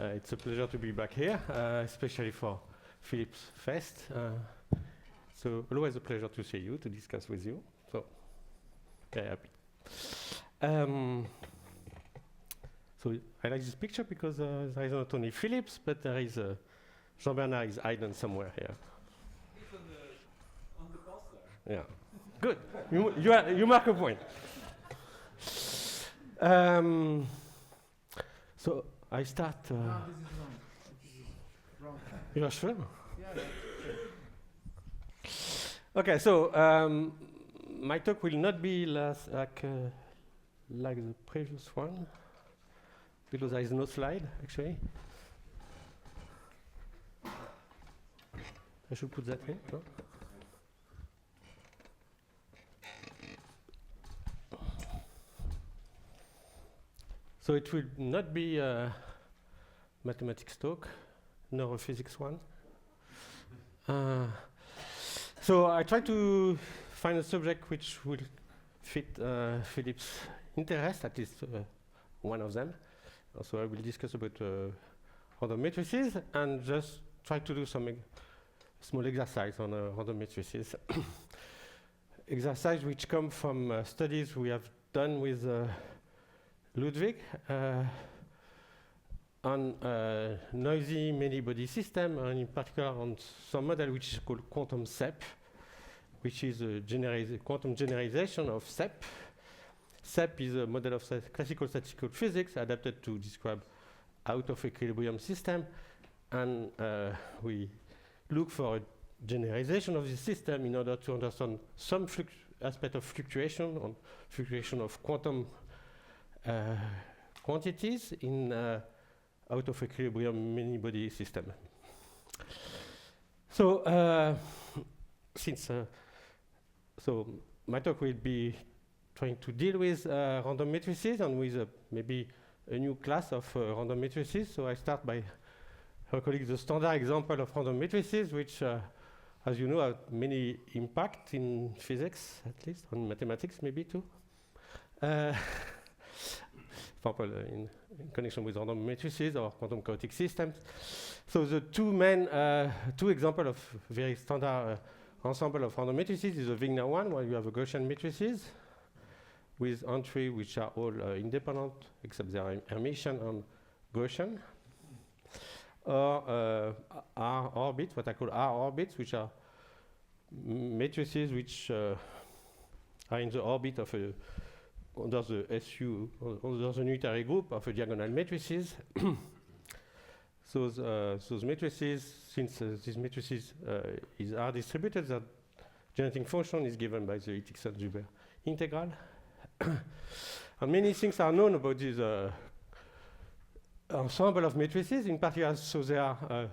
It's a pleasure to be back here, especially for Philippe's fest. So always a pleasure to see you, to discuss with you. So very happy. So I like this picture because there is not only Philippe's, but there is Jean-Bernard is hidden somewhere here. It's on the poster. Yeah, good. You mark a point. So I start. No, this is wrong. This is wrong. You are sure? Yeah. Okay, so my talk will not be like the previous one, because there is no slide, actually. I should put that in, no? So it will not be a mathematics talk, nor a physics one. So I try to find a subject which will fit Philippe's interest, at least one of them. Also, I will discuss about random matrices and just try to do some small exercise on random matrices. Exercise which come from studies we have done with Ludwig on noisy many-body system, and in particular on some model which is called quantum SEP, which is a quantum generalization of SEP. SEP is a model of classical statistical physics adapted to describe out-of-equilibrium system, and we look for a generalization of this system in order to understand some aspect of fluctuation of quantum quantities in out-of-equilibrium many-body system. So, so my talk will be trying to deal with random matrices and with maybe a new class of random matrices. So I start by recalling the standard example of random matrices, which, as you know, have many impact in physics, at least, on mathematics maybe too. For example, in connection with random matrices or quantum chaotic systems. So the two examples of very standard ensemble of random matrices is the Wigner one, where you have a Gaussian matrices with entries which are all independent, except they are Hermitian and Gaussian. Or R orbits, what I call R orbits, which are matrices which are in the orbit of a under the SU, under the unitary group of a diagonal matrices. So those matrices, since these matrices are distributed, the generating function is given by the Itikson-Zuber integral. And many things are known about this ensemble of matrices. In particular, so they are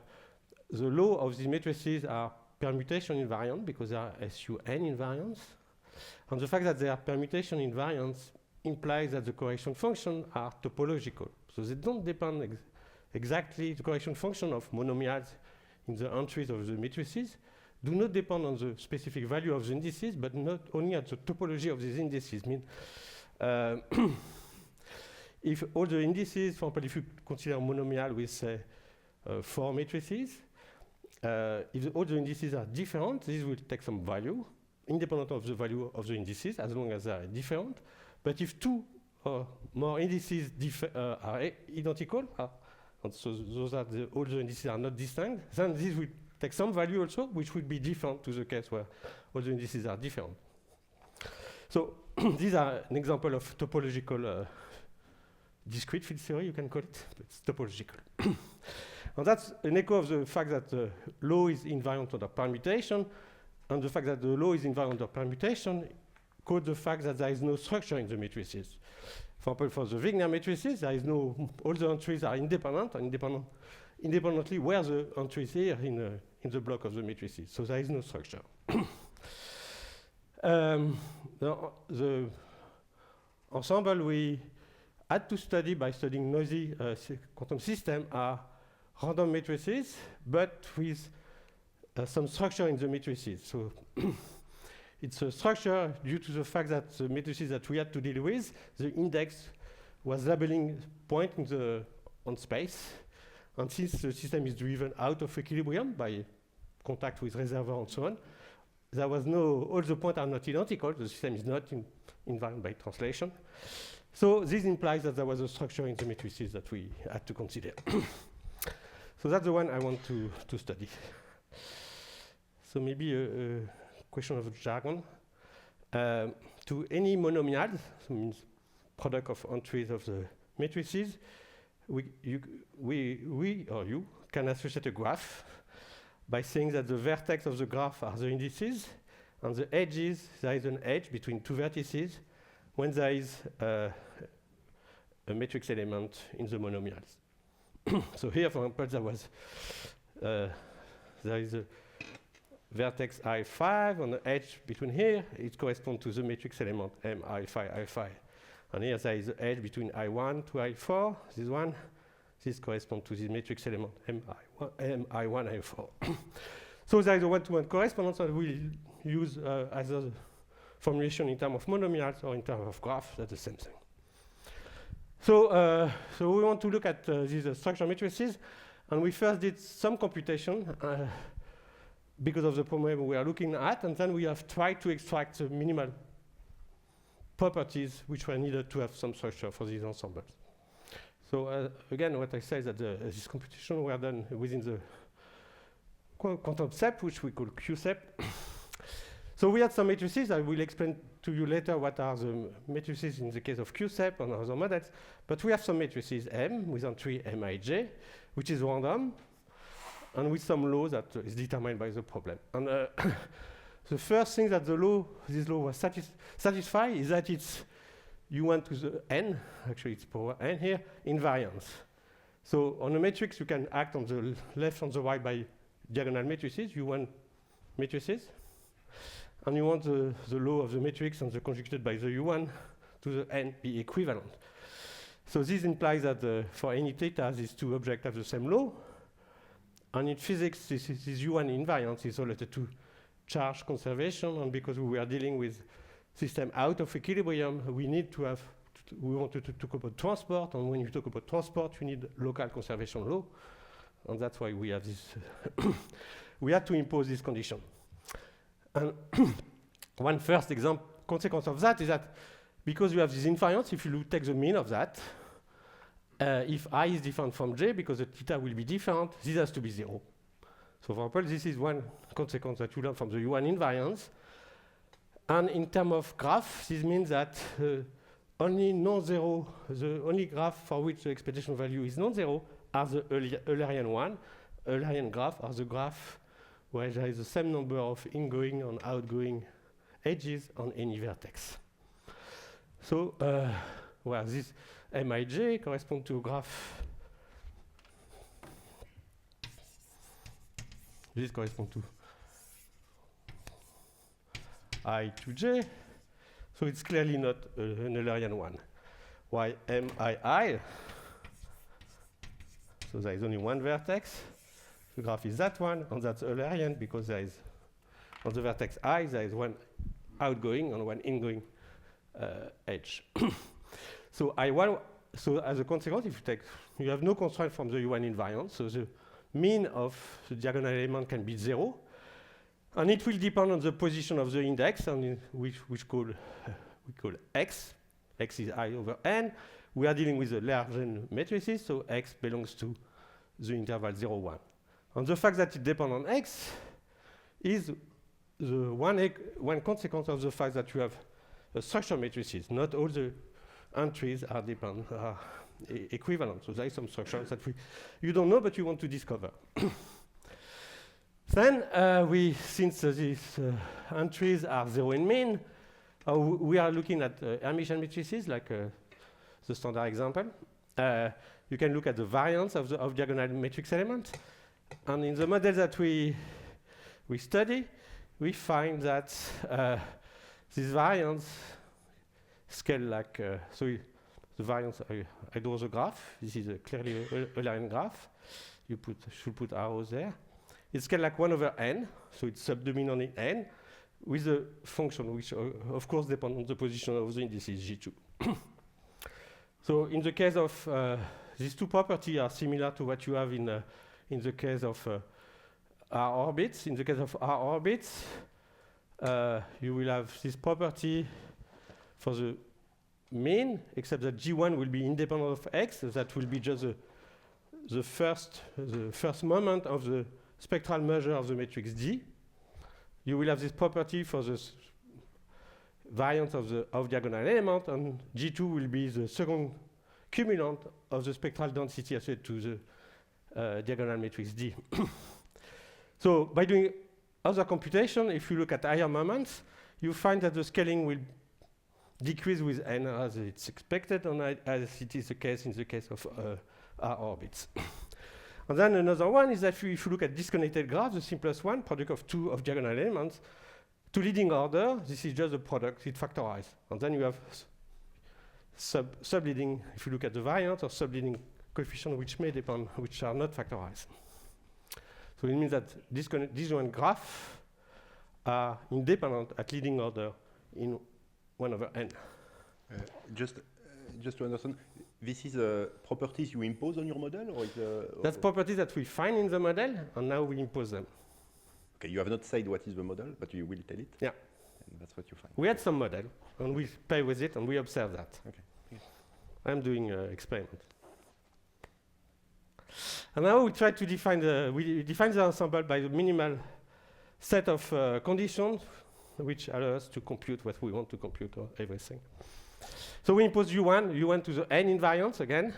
the law of these matrices are permutation invariant because they are SUN invariants. And the fact that they are permutation invariants implies that the correction functions are topological. So they don't depend exactly, the correction function of monomials in the entries of the matrices do not depend on the specific value of the indices, but not only at the topology of these indices. I mean, if all the indices, for example, if you consider monomial with, say, 4 matrices, if all the indices are different, this will take some value, independent of the value of the indices, as long as they are different. But if 2 or more indices are identical, and so those are all the indices are not distinct, then this will take some value also, which will be different to the case where all the indices are different. So these are an example of topological discrete field theory, you can call it, but it's topological. And that's an echo of the fact that the law is invariant under permutation, and the fact that the law is invariant under permutation code the fact that there is no structure in the matrices. For example, for the Wigner matrices, there is no, all the entries are independent, and independently where the entries here in the block of the matrices. So there is no structure. The ensemble we had to study by studying noisy quantum system are random matrices, but with some structure in the matrices. So it's a structure due to the fact that the matrices that we had to deal with, the index was labeling point on space, And since the system is driven out of equilibrium by contact with reservoir and so on, there was all the points are not identical. The system is not invariant by translation. So this implies that there was a structure in the matrices that we had to consider. So that's the one I want to study. So maybe a question of jargon. To any monomial, so means product of entries of the matrices, we or you can associate a graph by saying that the vertex of the graph are the indices, and the edges, there is an edge between two vertices when there is a matrix element in the monomials. So here, for example, there is a vertex I5 on the edge between here. It corresponds to the matrix element M I5. And here there is an edge between I1 to I4. This one, this corresponds to the matrix element M I1 I4. So there is a one-to-one correspondence that we'll use as a formulation in terms of monomials or in terms of graphs. That's the same thing. So we want to look at these structure matrices, and we first did some computation because of the problem we are looking at, and then we have tried to extract the minimal properties which were needed to have some structure for these ensembles. So again, what I say is that this computation were done within the quantum set, which we call Q set. So we had some matrices. I will explain to you later what are the matrices in the case of QSEP and other models. But we have some matrices M with entry Mij, which is random, and with some law that is determined by the problem. And the first thing that this law was satisfy is that it's U1 to the n, actually it's power n here, invariance. So on a matrix, you can act on the left and the right by diagonal matrices, U1 matrices. And you want the law of the matrix and the conjugated by the U1 to the n be equivalent. So this implies that for any theta, these two objects have the same law. And in physics, this U1 invariance is related to charge conservation. And because we are dealing with system out of equilibrium, we need to have, we want to talk about transport. And when you talk about transport, you need local conservation law. And that's why we have this, we had to impose this condition. And one first consequence of that is that because you have this invariance, if you take the mean of that, if I is different from j, because the theta will be different, this has to be 0. So for example, this is one consequence that you learn from the U1 invariance. And in terms of graph, this means that only non-zero, the only graph for which the expectation value is non-zero are the Eulerian one. Eulerian graph are the graph where there is the same number of ingoing and outgoing edges on any vertex. So, well, this Mij corresponds to a graph. This corresponds to I to j. So it's clearly not an Eulerian one. Why Mii? So there is only one vertex. The graph is that one, and that's Eulerian because there is, on the vertex I, there is one outgoing and one ingoing edge. So I1, so as a consequence, if you take, you have no constraint from the U1 invariant, so the mean of the diagonal element can be 0, and it will depend on the position of the index, and which we call x. X is I over n. We are dealing with the Lagrangian matrices, so x belongs to the interval 0, 1. And the fact that it depends on x is the one consequence of the fact that you have a structure matrices. Not all the entries are equivalent. So there is some structures that you don't know, but you want to discover. Then since these entries are 0 in mean, we are looking at Hermitian matrices, like the standard example. You can look at the variance of diagonal matrix elements. And in the model that we study, we find that this variance scale like, so the variance, I draw the graph. This is clearly a line graph. You should put arrows there. It's scale like 1 over n, so it's subdominant in n, with a function which, of course, depends on the position of the indices G2. So in the case of these two properties are similar to what you have in the case of R orbits. In the case of R orbits, you will have this property for the mean, except that G1 will be independent of X. So that will be just the first moment of the spectral measure of the matrix D. You will have this property for the variance of the off-diagonal element, and G2 will be the second cumulant of the spectral density associated to the diagonal matrix D. So by doing other computation, if you look at higher moments, you find that the scaling will decrease with n as it's expected, and as it is the case in the case of R orbits. And then another one is that if you look at disconnected graphs, the simplest one, product of two off-diagonal elements, to leading order, this is just a product, it factorizes. And then you have subleading, if you look at the variance, or subleading coefficient which may depend, which are not factorized. So it means that disjoint graphs are independent at leading order in 1 over n. Just to understand, this is properties you impose on your model, or that's properties that we find in the model, and now we impose them. Okay, you have not said what is the model, but you will tell it. Yeah, and that's what you find. We had some model, and we play with it, and we observe that. Okay. Yes. I'm doing experiment. And now we try to define we define the ensemble by the minimal set of conditions which allow us to compute what we want to compute or everything. So we impose U1 to the n invariance again.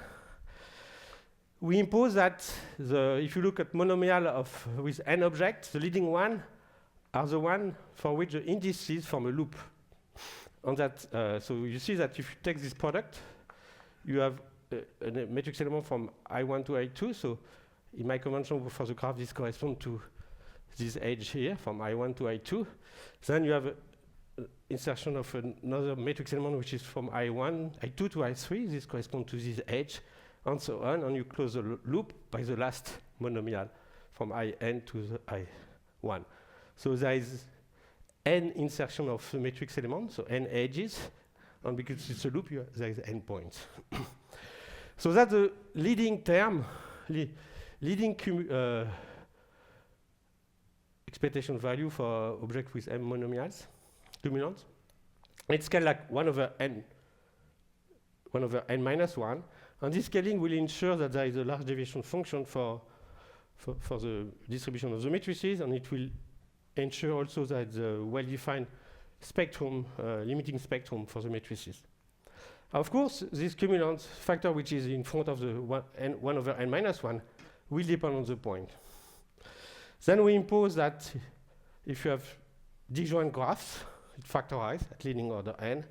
We impose that if you look at monomial with n objects, the leading one are the one for which the indices form a loop. On that, so you see that if you take this product, you have a matrix element from I1 to I2. So in my convention for the graph, this corresponds to this edge here from I1 to I2. Then you have insertion of another matrix element which is from I2 to I3. This corresponds to this edge, and so on. And you close the loop by the last monomial from IN to the I1. So there is n insertion of the matrix element, so n edges, and because it's a loop, there is n points. So that's the leading term, leading expectation value for object with m monomials, cumulants. It's scaled like 1 over n minus 1, and this scaling will ensure that there is a large deviation function for the distribution of the matrices, and it will ensure also that the well-defined spectrum, limiting spectrum for the matrices. Of course, this cumulant factor which is in front of the 1 over n minus 1 will depend on the point. Then we impose that if you have disjoint graphs, it factorizes at leading order n.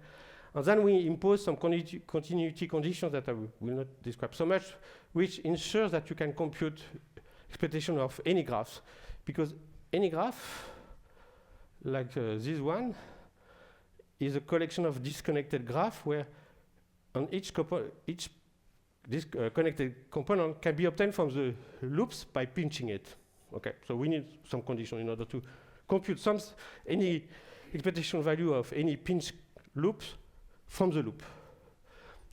And then we impose some continuity conditions that I will not describe so much, which ensures that you can compute expectation of any graphs. Because any graph, like this one, is a collection of disconnected graphs where on each connected component can be obtained from the loops by pinching it. Okay, so we need some condition in order to compute any expectation value of any pinch loops from the loop.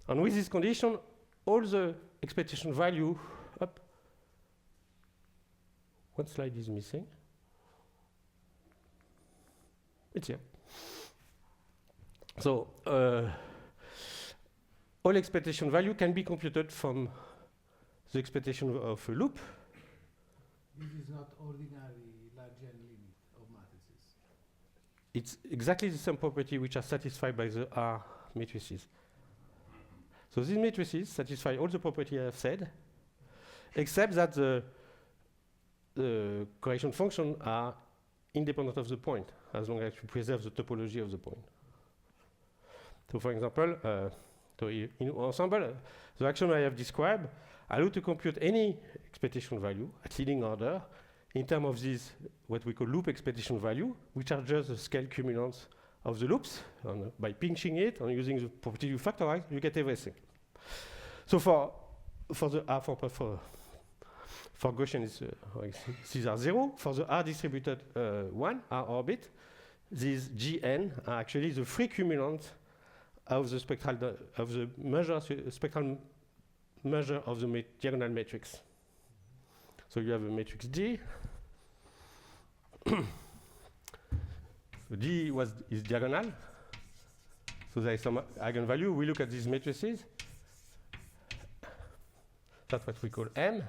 And with this condition, all the expectation value up. One slide is missing. It's here. So all expectation value can be computed from the expectation of a loop. This is not ordinary large n limit of matrices. It's exactly the same property which are satisfied by the R matrices. So these matrices satisfy all the properties I have said, except that the correction functions are independent of the point, as long as you preserve the topology of the point. So for example, in ensemble, the action I have described allow to compute any expectation value at leading order in terms of these, what we call loop expectation value, which are just the scale cumulants of the loops. And by pinching it and using the property you factorize, you get everything. So for the R for Gaussian, these are 0. For the R distributed 1, R orbit, these Gn are actually the free cumulant of the spectral measure of the diagonal matrix. So you have a matrix G. So D is diagonal. So there is some eigenvalue. We look at these matrices. That's what we call M.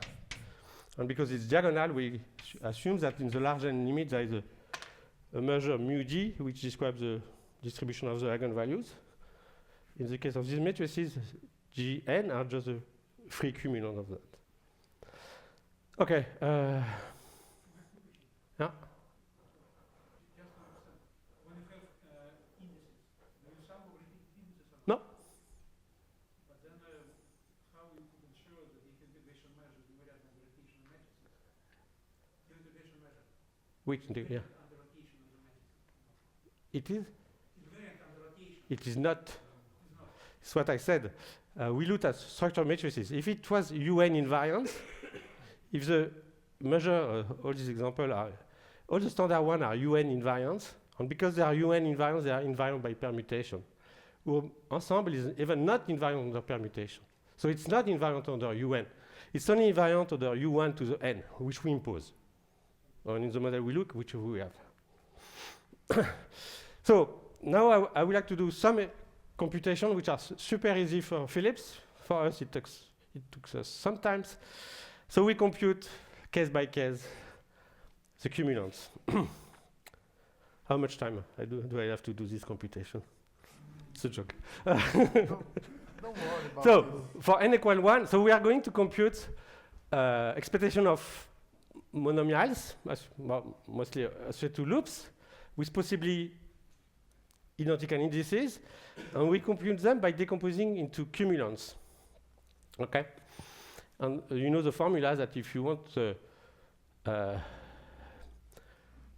And because it's diagonal, we assume that in the large n limit, there is a measure mu D, which describes the distribution of the eigenvalues. In the case of these matrices, Gn are just a free cumulant of that. Okay. Yeah. Just to understand, when you have indices, do you sum over indices or No. not? But then how you could ensure that if integration measures invariant under rotation matrices? The integration measure. Which yeah. Under rotation of the matrices. It is? Invariant under rotation. It is not. It's not. It's what I said. We looked at structural matrices. If it was UN invariant, if the measure, all these examples are, all the standard ones are UN invariants, and because they are UN invariants, they are invariant by permutation. Or ensemble is even not invariant under permutation. So it's not invariant under UN. It's only invariant under U1 to the n, which we impose. Or in the model we look, which we have. So now I would like to do some computation which are super easy for Philippe. For us, it took us some time. So we compute case by case the cumulants. How much time do I have to do this computation? It's a joke. Don't worry about So for n equal 1, so we are going to compute expectation of monomials, mostly associated to loops, with possibly identical indices, and we compute them by decomposing into cumulants. Okay? And you know the formula that if you want,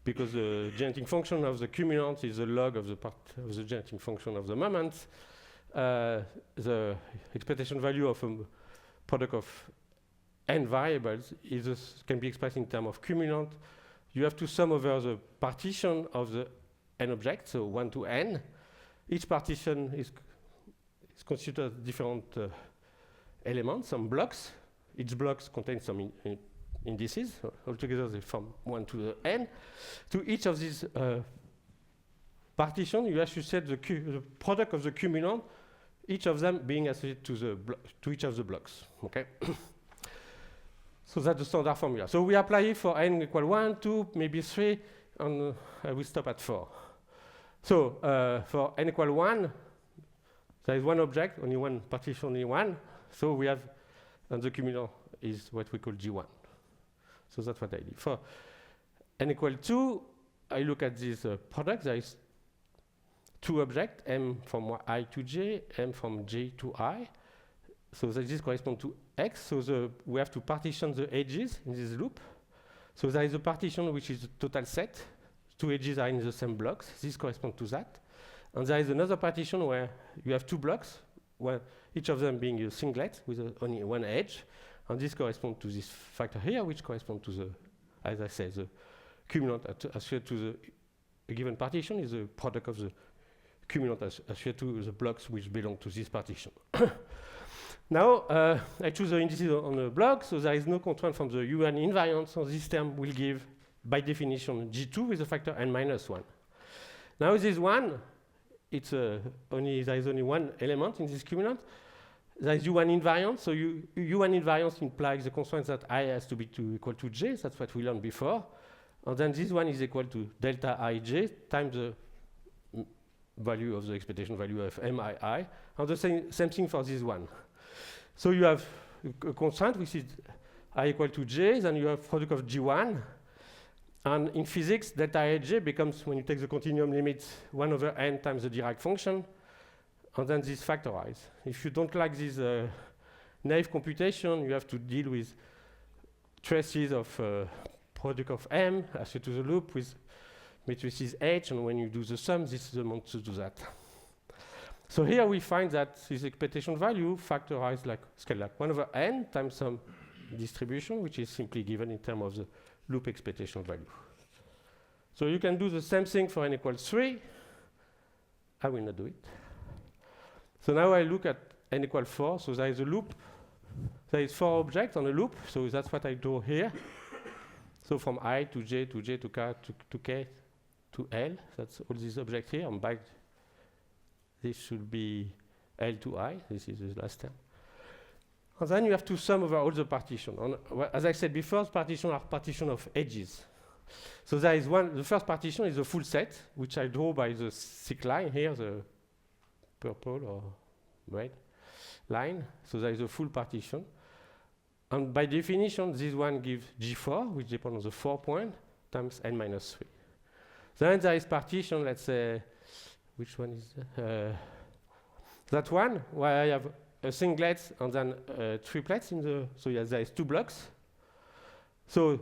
because the genetic function of the cumulant is the log of the part of the genetic function of the moment, the expectation value of a product of n variables can be expressed in terms of cumulant. You have to sum over the partition of the n objects, so 1 to n. Each partition is constituted of different elements, some blocks. Each block contains some indices. So altogether, they form 1 to the n. To each of these partitions, you associate the product of the cumulant, each of them being associated to each of the blocks. Okay. So that's the standard formula. So we apply it for n equal 1, 2, maybe 3, and I will stop at 4. So for n equal 1, there is one object, only one partition, only one. So we have, and the cumulant is what we call G1. So that's what I did. For n equal 2, I look at this product. There is two objects, m from I to j, m from j to I. So this corresponds to x. So we have to partition the edges in this loop. So there is a partition which is the total set. Two edges are in the same blocks. This corresponds to that. And there is another partition where you have two blocks, each of them being a singlet with only one edge. And this corresponds to this factor here, which corresponds to the, as I said, the cumulant associated to a given partition is the product of the cumulant associated to the blocks which belong to this partition. Now, I choose the indices on the block, so there is no constraint from the UN invariant, so this term will give, by definition, G2 with a factor n minus 1. Now, this one, it's there is only one element in this cumulant. There is U1 invariant, so U1 invariance implies the constraint that I has to be equal to J, that's what we learned before. And then this one is equal to delta Ij times the value of the expectation value of MII. And the same thing for this one. So you have a constraint which is I equal to J, then you have product of G1. And in physics, delta Ij becomes, when you take the continuum limit, 1 over n times the Dirac function. And then this factorized. If you don't like this naive computation, you have to deal with traces of product of M associated to the loop with matrices H, and when you do the sum, this is the amount to do that. So here we find that this expectation value factorized like scale like 1 over n times some distribution, which is simply given in terms of the loop expectation value. So you can do the same thing for n equals 3. I will not do it. So now I look at n equals 4. So there is a loop there is 4 objects on a loop, so that's what I draw here. So from I to J to J to K to K to L, that's all these objects here. And back, this should be L to I. This is the last term. And then you have to sum over all the partitions. As I said before, partitions are partitions of edges. So there is one, the first partition is a full set, which I draw by the thick line here, the purple or red line. So there is a full partition. And by definition, this one gives G4, which depends on the 4 point, times n minus 3. Then there is partition, let's say, which one is that one, where I have a singlet and then triplets in the, so yes, there is 2 blocks. So,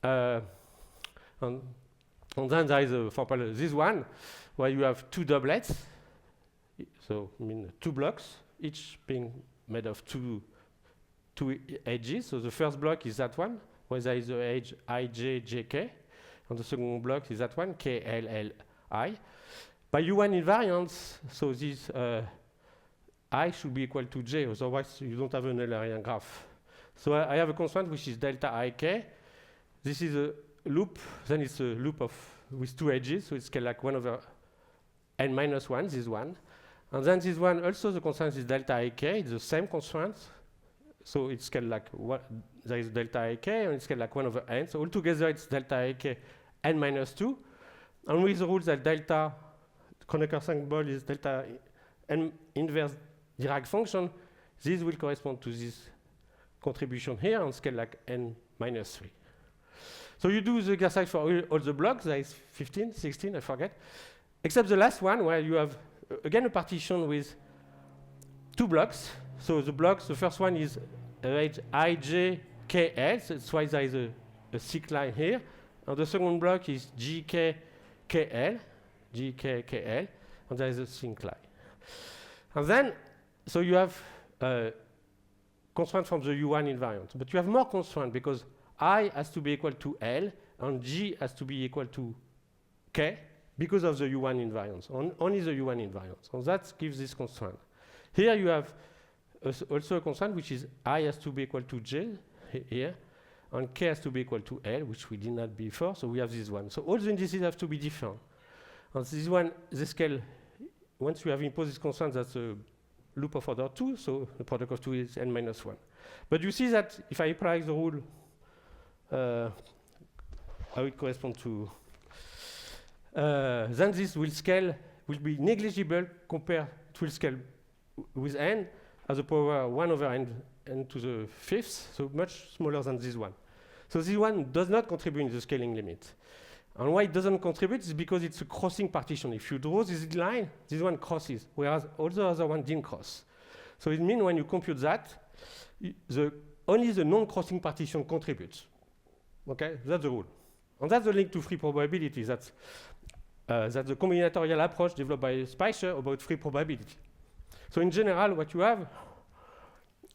and then there is, for example, this one, where you have 2 doublets, so I mean 2 blocks, each being made of two edges. So the first block is that one, where there is the edge ij, jk, and the second block is that one, k, l, l, I. By U1 invariance, so this I should be equal to j, otherwise you don't have an Eulerian graph. So I have a constant which is delta ik. This is a loop, then it's a loop with 2 edges, so it's scaled like 1 over n minus 1, this one. And then this one also, the constant is delta ik, it's the same constant. So it's scaled like, there is delta ik, and it's scaled like 1 over n. So altogether it's delta ik n minus 2. And with the rule that delta, Kronecker symbol is delta n inverse Dirac function, this will correspond to this contribution here and scale like n minus 3. So you do the exercise for all the blocks, there is 15, 16, I forget, except the last one where you have, again, a partition with 2 blocks. So the blocks, the first one is edge ijkl, so that's why there is a thick line here. And the second block is gkkl, and there is a thin line. And then, so you have constraint from the U1 invariant. But you have more constraint because I has to be equal to L and G has to be equal to K because of the U1 invariance, only the U1 invariance. And that gives this constraint. Here you have also a constraint which is I has to be equal to J here, and K has to be equal to L, which we did not before, so we have this one. So all the indices have to be different. And this one, the scale, once you have imposed this constraint, that's a loop of order 2, so the product of 2 is n minus 1. But you see that if I apply the rule, how it corresponds to, then this will scale, will be negligible compared to scale with n as a power 1 over n to the 5th, so much smaller than this one. So this one does not contribute in the scaling limit. And why it doesn't contribute is because it's a crossing partition. If you draw this line, this one crosses, whereas all the other one didn't cross. So it means when you compute that, only the non-crossing partition contributes. Okay, that's the rule. And that's the link to free probability. That's the combinatorial approach developed by Speicher about free probability. So in general, what you have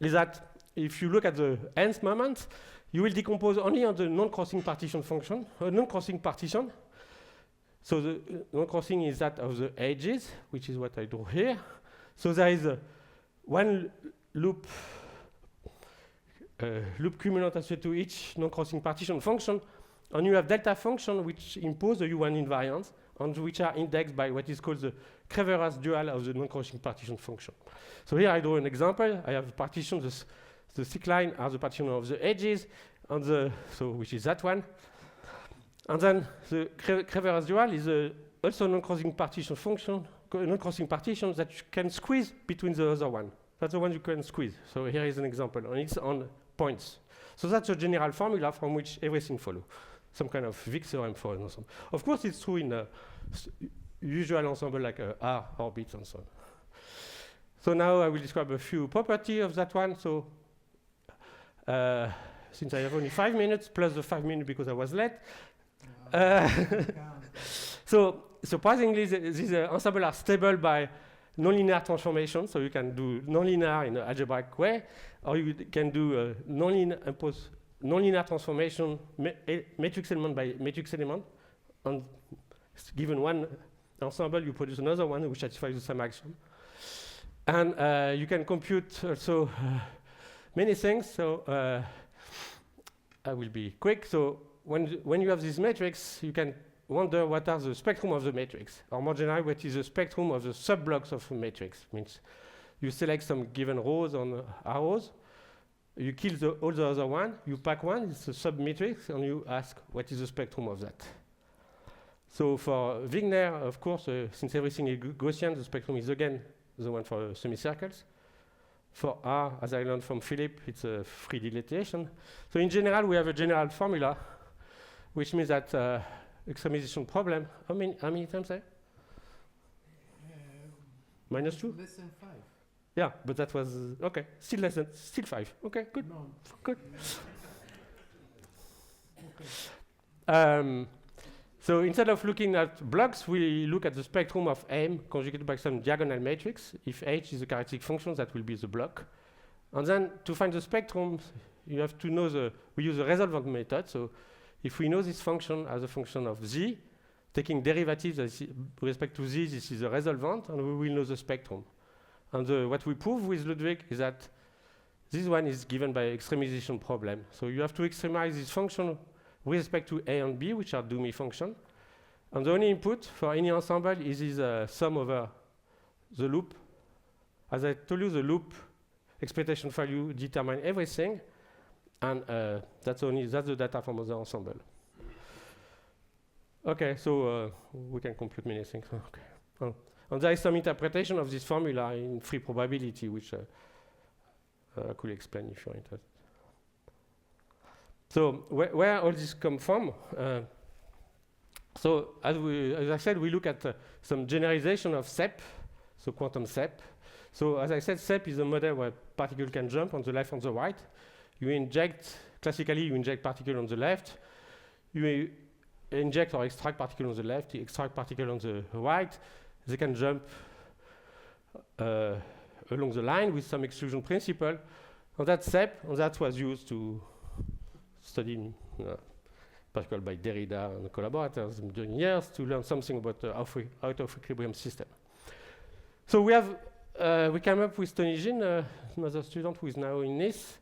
is that if you look at the nth moment, you will decompose only on the non-crossing partition function, non-crossing partition. So the non-crossing is that of the edges, which is what I draw here. So there is one loop cumulant associated to each non-crossing partition function, and you have delta function which impose the U1 invariance, and which are indexed by what is called the Creveras dual of the non-crossing partition function. So here I draw an example. I have a partition, the thick line are the partition of the edges, and which is that one. And then the Creveras dual is also non-crossing partition function, non-crossing partition that you can squeeze between the other one. That's the one you can squeeze. So here is an example, and it's on points. So that's a general formula from which everything follows. Some kind of Wick theorem for an ensemble. Of course, it's true in a usual ensemble like R orbits and so on. So now I will describe a few properties of that one. So since I have only 5 minutes, plus the 5 minutes because I was late. So surprisingly, these ensembles are stable by nonlinear transformation. So you can do nonlinear in an algebraic way, or you can do nonlinear transformation matrix element by matrix element. And given one ensemble, you produce another one which satisfies the same axiom. And you can compute also many things. So I will be quick. So when you have this matrix, you can wonder what are the spectrum of the matrix, or more generally, what is the spectrum of the subblocks of a matrix. Means you select some given rows on arrows, you kill all the other one, you pack one, it's a submatrix, and you ask what is the spectrum of that. So for Wigner, of course, since everything is Gaussian, the spectrum is again the one for semicircles. For R, as I learned from Philippe, it's a free dilatation. So in general, we have a general formula, which means that extremization problem, how many times there? -2? Less than 5. Yeah, but that was, okay, still 5. Okay, good. No. Good. Okay. So instead of looking at blocks, we look at the spectrum of M conjugated by some diagonal matrix. If H is a characteristic function, that will be the block. And then to find the spectrum, you have to know we use the resolvent method. So if we know this function as a function of Z, taking derivatives with respect to Z, this is a resolvent, and we will know the spectrum. And what we prove with Ludwig is that this one is given by extremization problem. So you have to extremize this function with respect to A and B, which are Doomy function. And the only input for any ensemble is this sum over the loop. As I told you, the loop expectation value determine everything, and that's the data from the ensemble. Okay, so we can compute many things. Okay. And there is some interpretation of this formula in free probability, which I could explain if you're interested. So where all this come from? So as I said, we look at some generalization of SEP, so quantum SEP. So as I said, SEP is a model where particle can jump on the left and the right. Classically you inject particle on the left. You inject or extract particle on the left, you extract particle on the right. They can jump along the line with some exclusion principle. And that's SEP, and that was used to study, particularly by Derrida and collaborators during years, to learn something about the out of equilibrium system. So we came up with Tony Jean, another student who is now in Nice,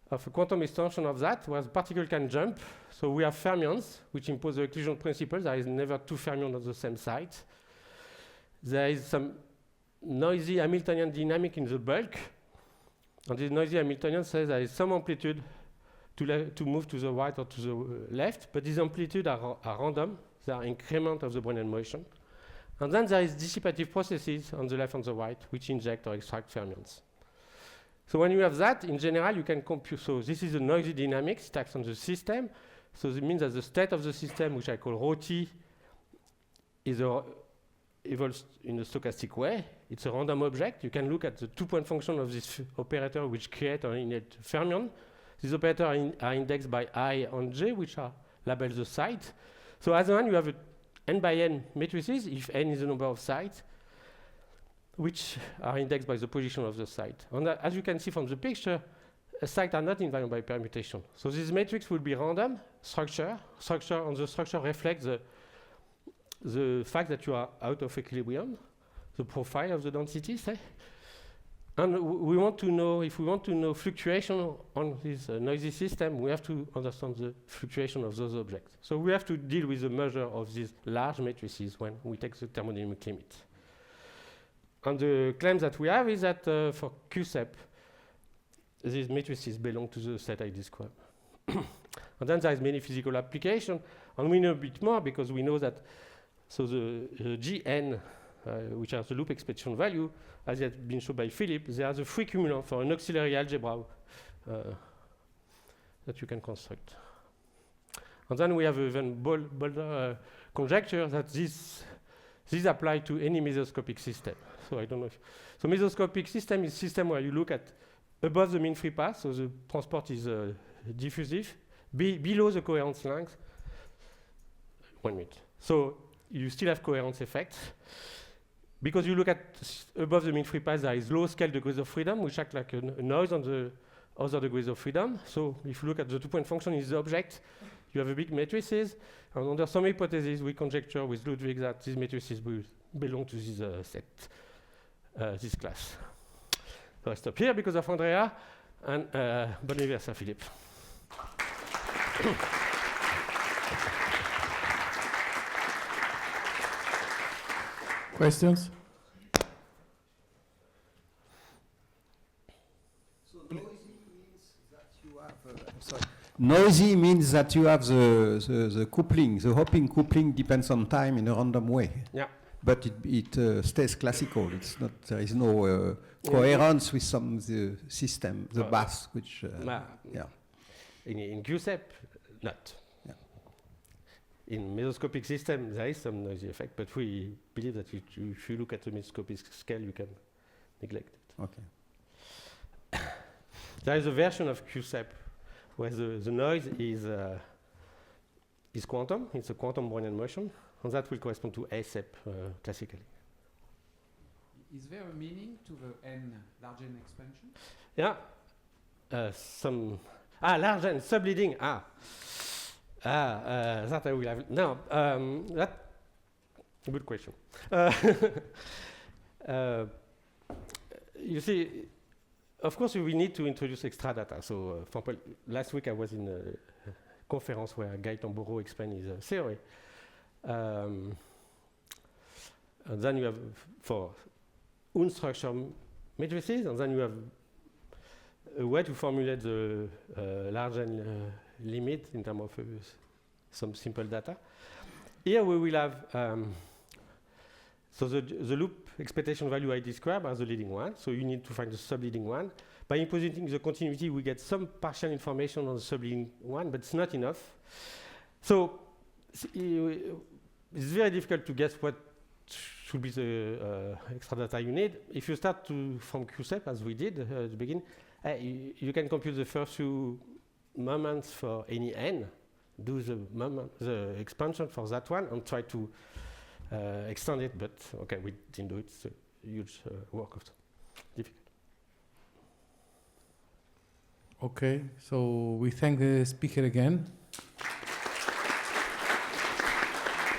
of a quantum extension of that, where the particle can jump. So we have fermions, which impose the exclusion principle. There is never two fermions on the same site. There is some noisy Hamiltonian dynamic in the bulk. And this noisy Hamiltonian says there is some amplitude to move to the right or to the left, but these amplitudes are random. They are increment of the Brownian motion. And then there is dissipative processes on the left and the right, which inject or extract fermions. So when you have that, in general, you can compute. So this is a noisy dynamics, it acts on the system. So it means that the state of the system, which I call rho t, evolves in a stochastic way. It's a random object. You can look at the two-point function of this operator, which create an innate fermion. These operators are indexed by I and J, which are labeled the site. So as one, you have n by n matrices, if n is the number of sites, which are indexed by the position of the site. And as you can see from the picture, sites are not invariant by permutation. So this matrix will be random structure, and the structure reflects the fact that you are out of equilibrium, the profile of the density, say. And we want to know, if we want to know fluctuation on this noisy system, we have to understand the fluctuation of those objects. So we have to deal with the measure of these large matrices when we take the thermodynamic limit. And the claim that we have is that for QSEP, these matrices belong to the set I described. And then there is many physical applications, and we know a bit more because we know that so the Gn, which are the loop expectation value, as has been shown by Philippe, they are the free cumulant for an auxiliary algebra that you can construct. And then we have even bolder conjecture that these apply to any mesoscopic system. So I don't know if... So mesoscopic system is a system where you look at above the mean free path, so the transport is diffusive, below the coherence length. 1 minute. So you still have coherence effects. Because you look at above the mean free path, there is low scale degrees of freedom, which act like a noise on the other degrees of freedom. So if you look at the two-point function in the object, you have a big matrices. And under some hypotheses, we conjecture with Ludwig that these matrices will belong to this set, this class. So I stop here because of Andrea. And bon anniversaire, Philippe. Questions? So noisy means that you have the coupling, the hopping coupling depends on time in a random way. Yeah. But it stays classical. It's not. There is no coherence with the system, the bus, which. Yeah. In QSEP, not. Yeah. In mesoscopic system, there is some noisy effect, but we believe that if you look at the mesoscopic scale, you can neglect it. Okay. There is a version of QSEP where the noise is quantum. It's a quantum Brownian motion, and that will correspond to ASEP classically. Is there a meaning to the n, large n expansion? Yeah. Large n subleading. That I will have. No, that good question. You see, of course, we need to introduce extra data. So, for example, last week I was in a conference where Guy Tamboro explained his theory. And then you have for unstructured matrices, and then you have a way to formulate the large n limit in terms of some simple data. Here we will have so the loop expectation value I described as the leading one. So you need to find the subleading one. By imposing the continuity, we get some partial information on the subleading one, but it's not enough. So it's very difficult to guess what should be the extra data you need. If you start from QSEP, as we did at the beginning, you can compute the first few moments for any n, do the expansion for that one, and try to extend it. But okay, we didn't do it. It's a huge work of difficult. Okay, so we thank the speaker again.